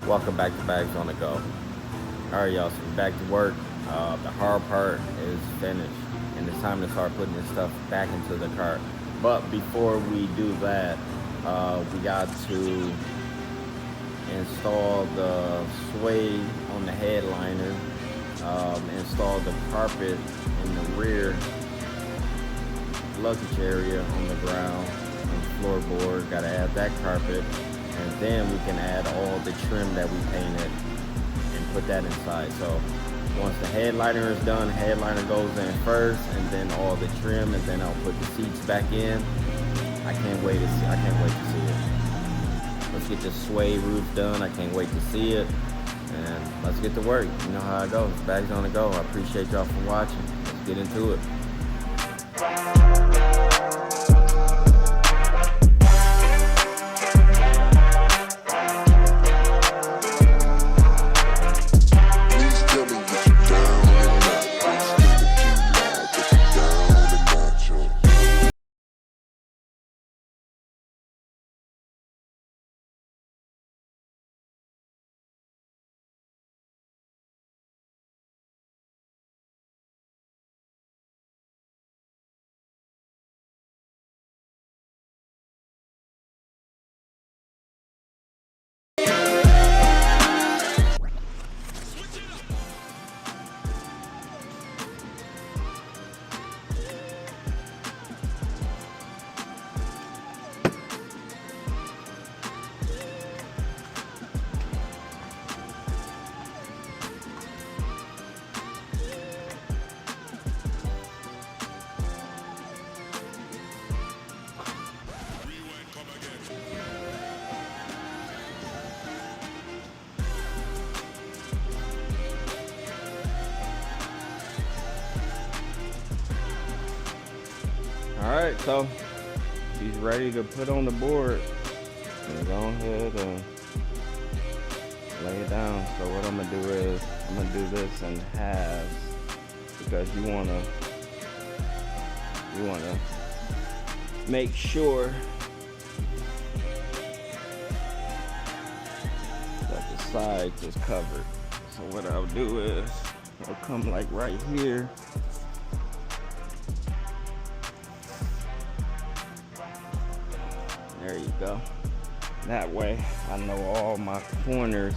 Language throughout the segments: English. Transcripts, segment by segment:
Welcome back to Bags on the Go. Alright y'all, so we're back to work. The hard part is finished and it's time to start putting this stuff back into the cart. But before we do that, we got to install the Suede on the headliner, install the carpet in the rear luggage area on the ground, on the floorboard. Got to add that carpet, and then we can add all the trim that we painted and put that inside. So once the headliner is done, headliner goes in first, and then all the trim, and then I'll put the seats back in. I can't wait to see it. Let's get this Suede roof done. I can't wait to see it, and let's get to work. You know how it goes. Bags on the Go. I appreciate y'all for watching. Let's get into it. Alright, so she's ready to put on the board. And go ahead and lay it down. So what I'm gonna do is I'm gonna do this in halves, because you wanna make sure that the sides is covered. So what I'll do is I'll come like right here. There you go. That way I know all my corners.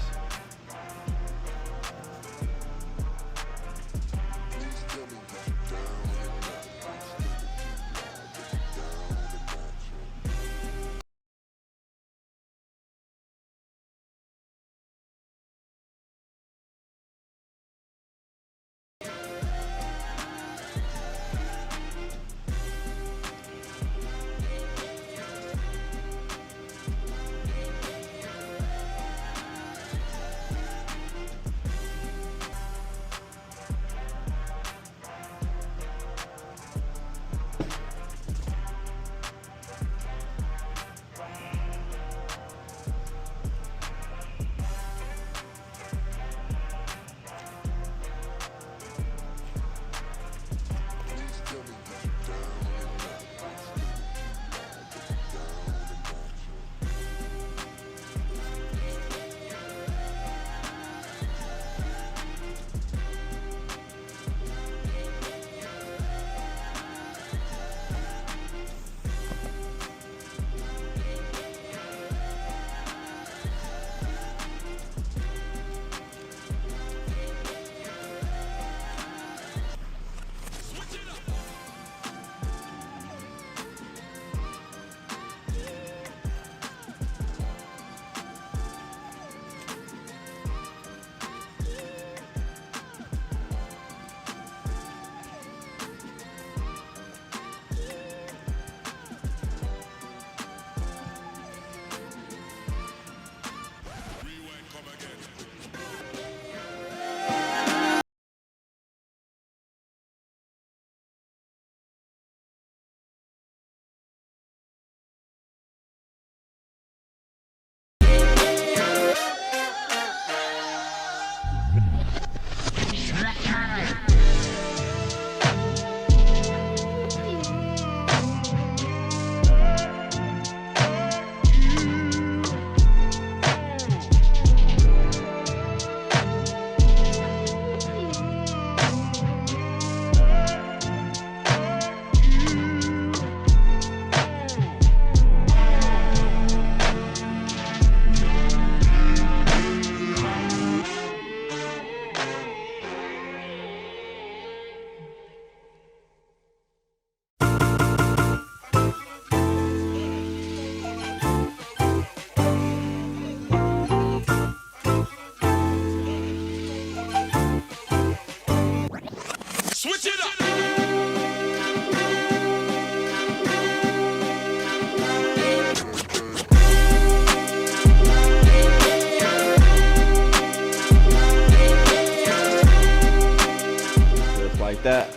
like that.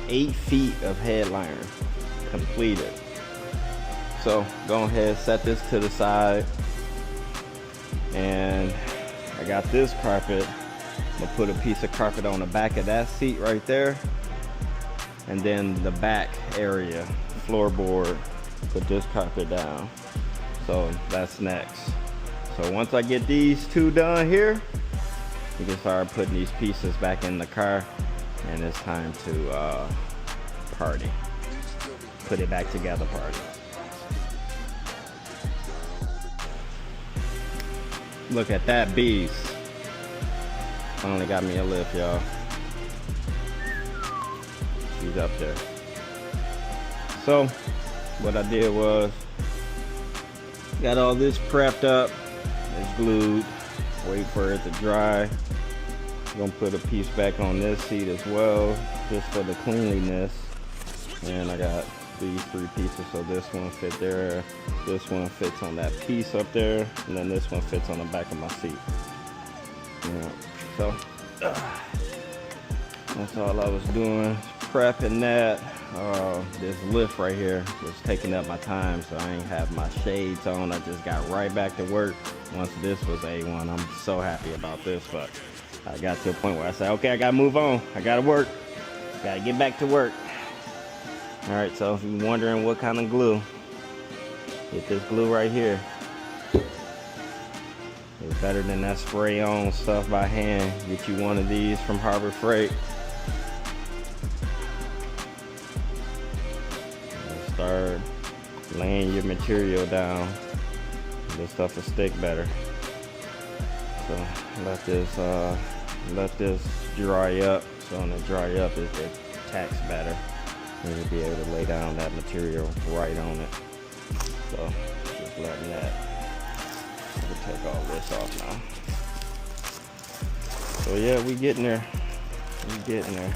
8 feet of headliner completed. So go ahead, set this to the side, and I got this carpet. I'm gonna put a piece of carpet on the back of that seat right there, and then the back area, floorboard, put this carpet down. So that's next. So once I get these two done here, we can start putting these pieces back in the car, and it's time to party. Put it back together, party. Look at that beast. Finally got me a lift, y'all. She's up there. So what I did was got all this prepped up. It's glued. Wait for it to dry. I'm gonna put a piece back on this seat as well, just for the cleanliness. And I got these 3 pieces, so this one fit there, this one fits on that piece up there, and then this one fits on the back of my seat. Yeah. So that's all I was doing, prepping that. This lift right here was taking up my time, so I ain't have my shades on. I just got right back to work once this was A1. I'm so happy about this, but I got to a point where I said, okay, I gotta move on. I gotta work. Gotta get back to work. All right, so if you're wondering what kind of glue, get this glue right here. It's better than that spray on stuff by hand. Get you one of these from Harbor Freight. And start laying your material down. This stuff will stick better. So let this dry up. So when it dry up, it tacks better. And you'll be able to lay down that material right on it. So just letting that. We'll take all this off now. So yeah, we getting there. We getting there.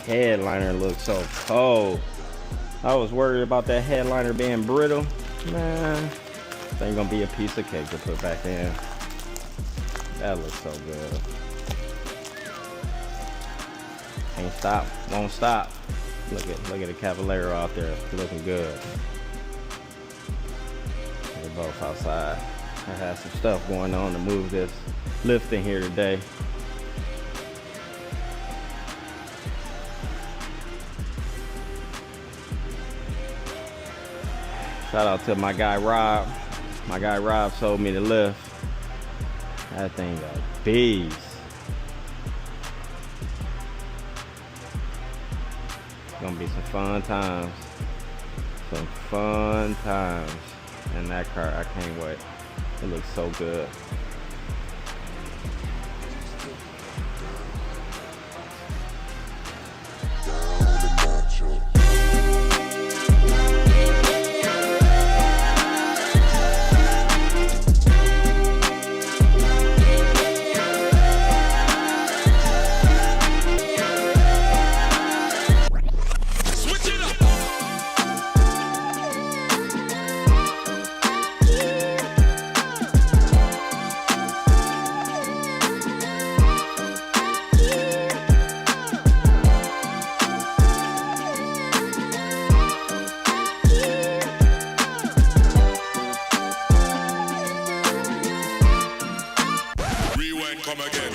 Headliner looks so cold. I was worried about that headliner being brittle. Man, this ain't gonna be a piece of cake to put back in. That looks so good. Can't stop, won't stop. Look at the Cavallero out there, looking good. They're both outside. I had some stuff going on to move this lift in here today. Shout out to my guy Rob. My guy Rob sold me the lift. That thing a beast. It's gonna be some fun times. Some fun times in that car. I can't wait. It looks so good. Come again.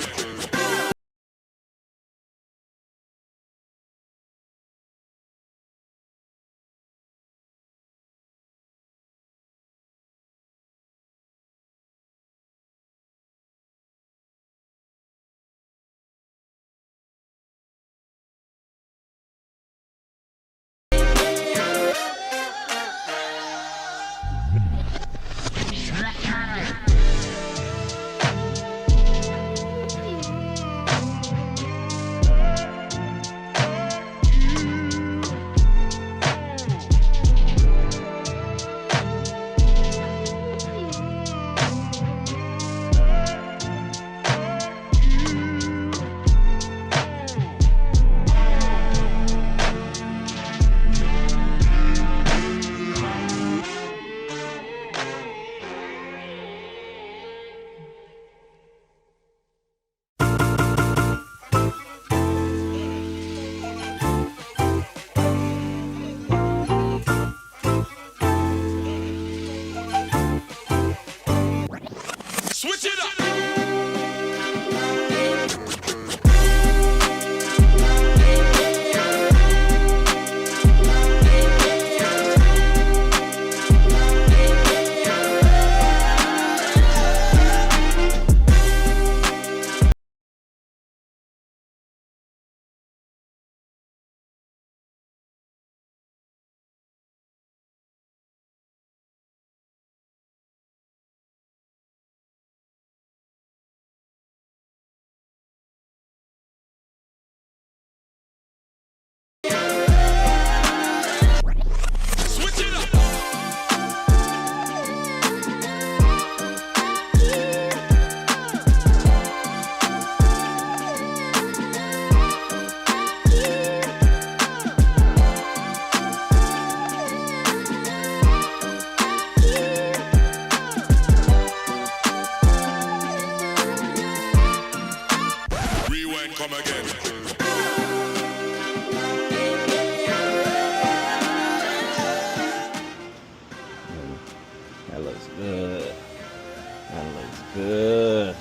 good. That looks good.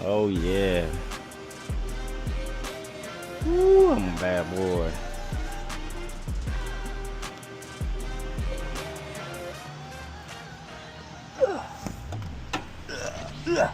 Oh yeah. Woo, I'm a bad boy. Ugh.